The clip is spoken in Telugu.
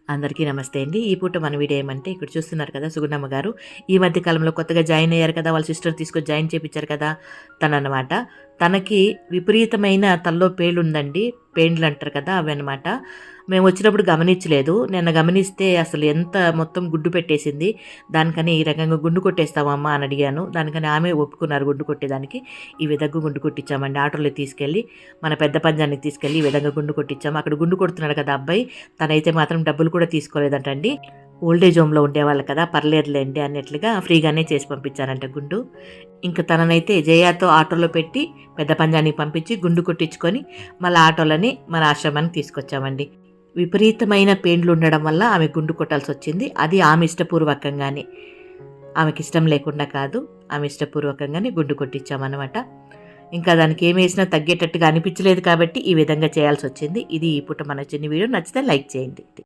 అందరికీ నమస్తే అండి. ఈ పూట మన వీడియో ఏమంటే ఇక్కడ చూస్తున్నారు కదా సుగుణమ్మ గారు. ఈ మధ్య కాలంలో కొత్తగా జాయిన్ అయ్యారు కదా! వాళ్ళ సిస్టర్ తీసుకొని జాయిన్ చేపిచ్చారు కదా! తననమాట. తనకి విపరీతమైన తలలో పేలుందండి. పెయిన్లు అంటారు కదా! అవన్నమాట. మేము వచ్చినప్పుడు గమనించలేదు. నిన్న గమనిస్తే అసలు ఎంత మొత్తం గుడ్డు పెట్టేసింది. దానికని ఈ రకంగా గుండు కొట్టేస్తావా అమ్మ అని అడిగాను. దానికని ఆమె ఒప్పుకున్నారు గుండు కొట్టేదానికి. ఈ విధంగా గుండు కొట్టించామండి. ఆటోలో తీసుకెళ్ళి మన పెద్ద పంజానికి తీసుకెళ్ళి ఈ విధంగా గుండు కొట్టించాము. అక్కడ గుండు కొడుతున్నాడు కదా అబ్బాయి. తనైతే మాత్రం డబ్బులు కూడా తీసుకోలేదంటండి. ఓల్డేజ్ హోమ్‌లో ఉండేవాళ్ళు కదా! పర్లేదులెండి అన్నట్లుగా ఫ్రీగానే చేసి పంపించారంట గుండు. ఇంక తననైతే జయాతో ఆటోలో పెట్టి పెద్ద పంజానికి పంపించి గుండు కొట్టించుకొని మళ్ళా ఆటోలోని మన ఆశ్రమానికి తీసుకొచ్చామండి. విపరీతమైన పెయిన్లు ఉండడం వల్ల ఆమె గుండు కొట్టాల్సొచ్చింది. అది ఆమె ఇష్టపూర్వకంగానే. ఆమెకిష్టం లేకుండా కాదు. ఆమె ఇష్టపూర్వకంగానే గుండు కొట్టించామనమాట. ఇంకా దానికి ఏమేసినా తగ్గేటట్టుగా అనిపించలేదు కాబట్టి ఈ విధంగా చేయాల్సొచ్చింది. ఇది ఈ పూట మన చిన్న వీడియో నచ్చితే లైక్ చేయండి.